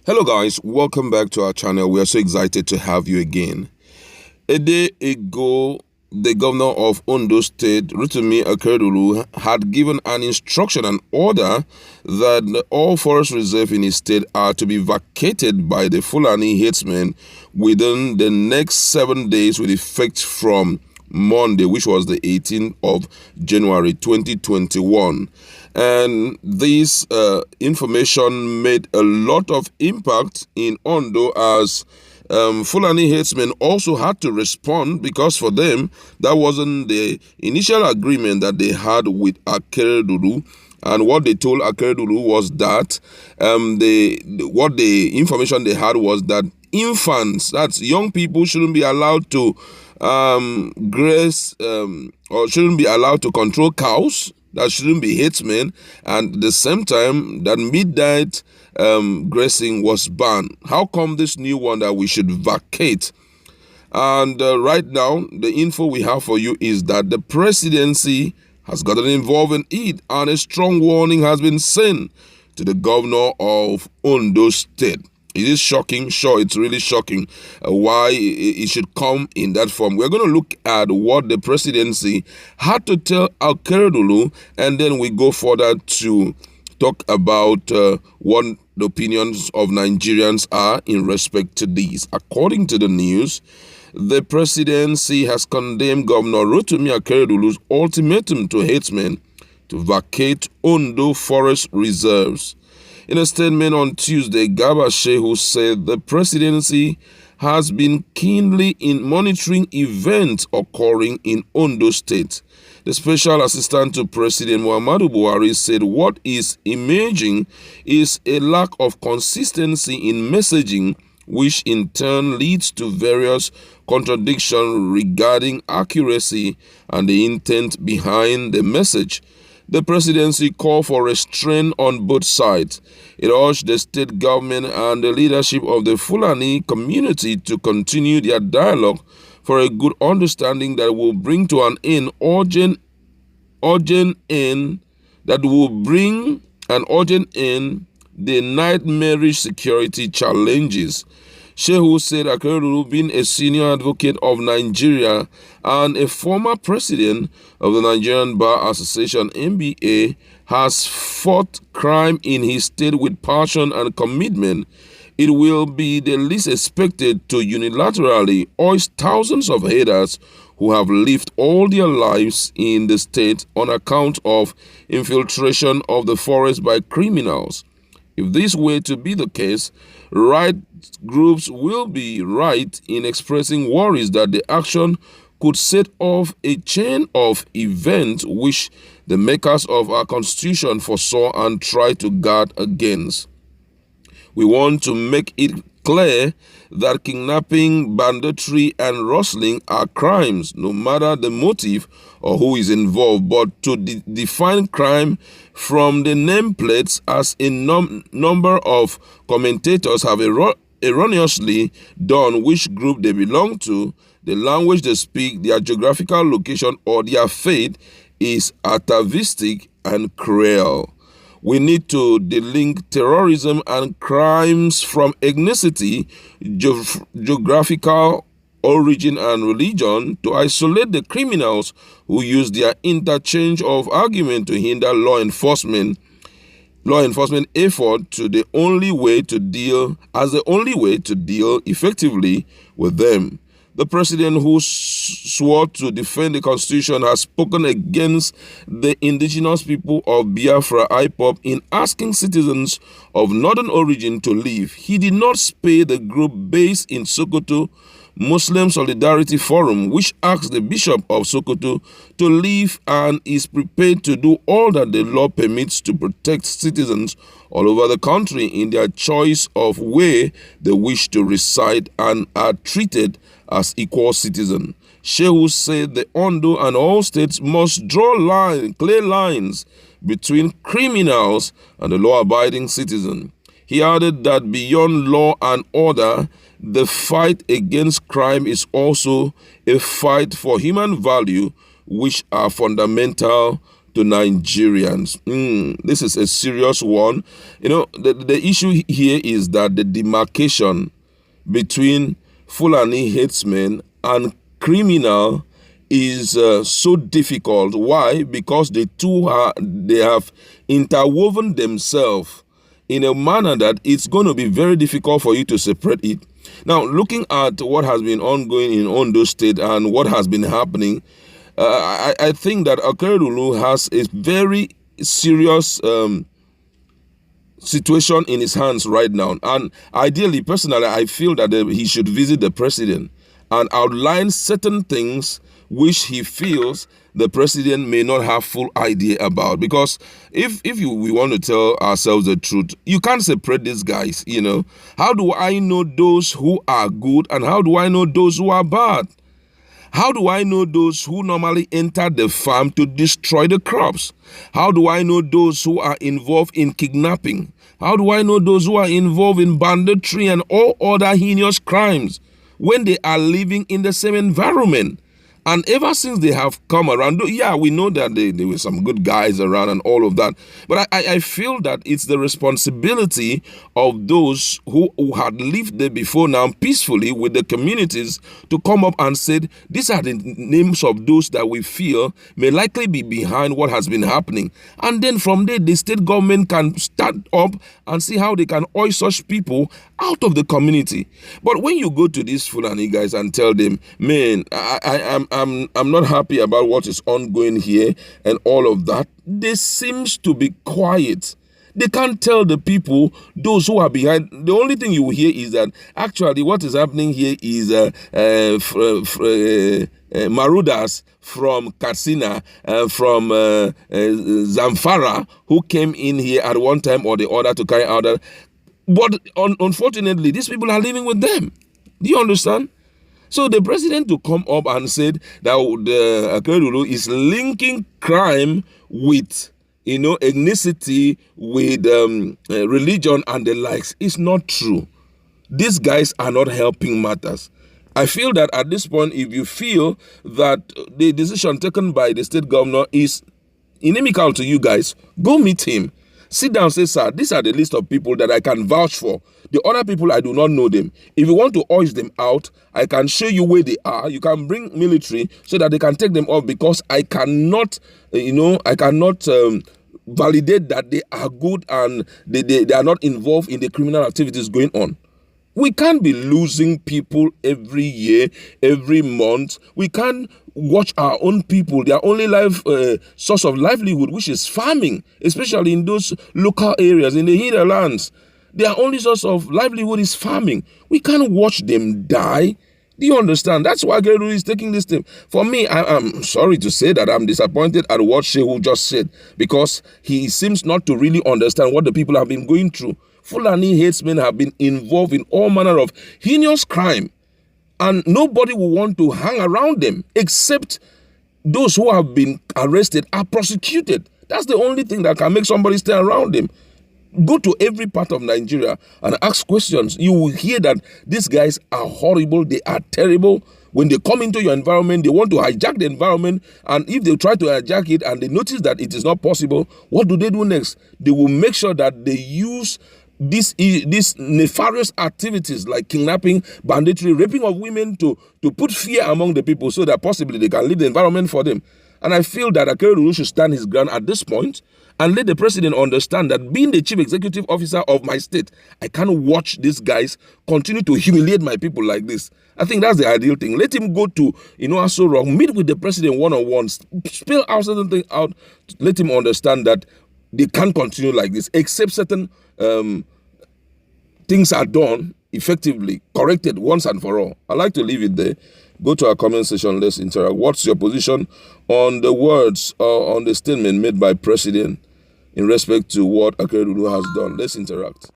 Hello guys, welcome back to our channel. We are so excited to have you again. A day ago, the governor of Ondo State, Akeredolu, had given an instruction and order that all forest reserves in his state are to be vacated by the Fulani herdsmen within the next 7 days with effect from Monday, which was the 18th of January 2021. And this information made a lot of impact in Ondo as Fulani herdsmen also had to respond, because for them, that wasn't the initial agreement that they had with Akeredolu. And what they told Akeredolu was that the information they had was that infants, that's young people, shouldn't be allowed to graze or shouldn't be allowed to control cows. That shouldn't be herdsmen, and at the same time that midnight grazing was banned. How come this new one that we should vacate? And right now, the info we have for you is that the presidency has gotten involved in it, and a strong warning has been sent to the governor of Ondo State. It is shocking. Sure, it's really shocking why it should come in that form. We're going to look at what the presidency had to tell Akeredolu, and then we go further to talk about what the opinions of Nigerians are in respect to these. According to the news, the presidency has condemned Governor Akeredolu's ultimatum to herdsmen to vacate Ondo forest reserves. In a statement on Tuesday, Garba Shehu said the presidency has been keenly monitoring events occurring in Ondo State. The Special Assistant to President Muhammadu Buhari said what is emerging is a lack of consistency in messaging, which in turn leads to various contradictions regarding accuracy and the intent behind the message. The presidency called for restraint on both sides. It urged the state government and the leadership of the Fulani community to continue their dialogue for a good understanding that will bring to an end the nightmarish security challenges. Shehu said Akeredolu, being a senior advocate of Nigeria and a former president of the Nigerian Bar Association (NBA), has fought crime in his state with passion and commitment. It will be the least expected to unilaterally hoist thousands of herders who have lived all their lives in the state on account of infiltration of the forest by criminals. If this were to be the case, right groups will be right in expressing worries that the action could set off a chain of events which the makers of our constitution foresaw and tried to guard against. We want to make it clear that kidnapping, banditry, and rustling are crimes, no matter the motive or who is involved. But to define crime from the nameplates, as a number of commentators have erroneously done, which group they belong to, the language they speak, their geographical location, or their faith, is atavistic and cruel. We need to delink terrorism and crimes from ethnicity, geographical origin, and religion to isolate the criminals who use their interchange of argument to hinder law enforcement effort to the only way to deal effectively with them. The president, who swore to defend the constitution, has spoken against the indigenous people of Biafra (IPOB) in asking citizens of northern origin to leave. He did not spare the group based in Sokoto, Muslim Solidarity Forum, which asked the Bishop of Sokoto to leave and is prepared to do all that the law permits to protect citizens all over the country in their choice of where they wish to reside and are treated as equal citizens. Shehu said the Ondo and all states must draw clear lines between criminals and the law-abiding citizen. He added that beyond law and order, the fight against crime is also a fight for human value, which are fundamental to Nigerians. This is a serious one. You know, the issue here is that the demarcation between Fulani headsmen and criminal is so difficult. Why? Because they have interwoven themselves in a manner that it's going to be very difficult for you to separate it. Now, looking at what has been ongoing in Ondo State and what has been happening, I think that Akeredolu has a very serious situation in his hands right now. And ideally, personally, I feel that he should visit the president and outline certain things which he feels the president may not have full idea about. Because if we want to tell ourselves the truth, you can't separate these guys, you know. How do I know those who are good and how do I know those who are bad? How do I know those who normally enter the farm to destroy the crops? How do I know those who are involved in kidnapping? How do I know those who are involved in banditry and all other heinous crimes when they are living in the same environment? And ever since they have come around, yeah, we know that there were some good guys around and all of that. But I feel that it's the responsibility of those who had lived there before now peacefully with the communities to come up and say, these are the names of those that we feel may likely be behind what has been happening. And then from there, the state government can start up and see how they can oil such people out of the community. But when you go to these Fulani guys and tell them, man, I'm not happy about what is ongoing here and all of that, they seems to be quiet. They can't tell the people, those who are behind. The only thing you will hear is that actually what is happening here is Marudas from Katsina, from Zamfara, who came in here at one time or the other to carry out that. But unfortunately, these people are living with them. Do you understand? So the president to come up and said that the Akeredolu is linking crime with, you know, ethnicity, with religion and the likes is not true. These guys are not helping matters. I feel that at this point, if you feel that the decision taken by the state governor is inimical to you guys, go meet him. Sit down and say, sir, these are the list of people that I can vouch for. The other people, I do not know them. If you want to hoist them out, I can show you where they are. You can bring military so that they can take them off, because I cannot, validate that they are good and they are not involved in the criminal activities going on. We can't be losing people every year, every month. We can't watch our own people, their only source of livelihood, which is farming, especially in those local areas, in the hinterlands. Their only source of livelihood is farming. We can't watch them die. Do you understand? That's why Akeredolu is taking this thing. For me, I'm sorry to say that I'm disappointed at what Shehu just said, because he seems not to really understand what the people have been going through. Fulani headsmen have been involved in all manner of heinous crime, and nobody will want to hang around them except those who have been arrested are prosecuted. That's the only thing that can make somebody stay around them. Go to every part of Nigeria and ask questions. You will hear that these guys are horrible, they are terrible. When they come into your environment, they want to hijack the environment, and if they try to hijack it and they notice that it is not possible, what do they do next? They will make sure that they use these nefarious activities like kidnapping, banditry, raping of women to put fear among the people so that possibly they can leave the environment for them. And I feel that Akeredolu should stand his ground at this point and let the president understand that being the chief executive officer of my state, I can't watch these guys continue to humiliate my people like this. I think that's the ideal thing. Let him go to, Aso Rock, meet with the president one-on-one, spell out certain things out, let him understand that they can't continue like this, except certain things are done effectively, corrected once and for all. I'd like to leave it there. Go to our comment section, let's interact. What's your position on the words or on the statement made by President in respect to what Akeredolu has done? Let's interact.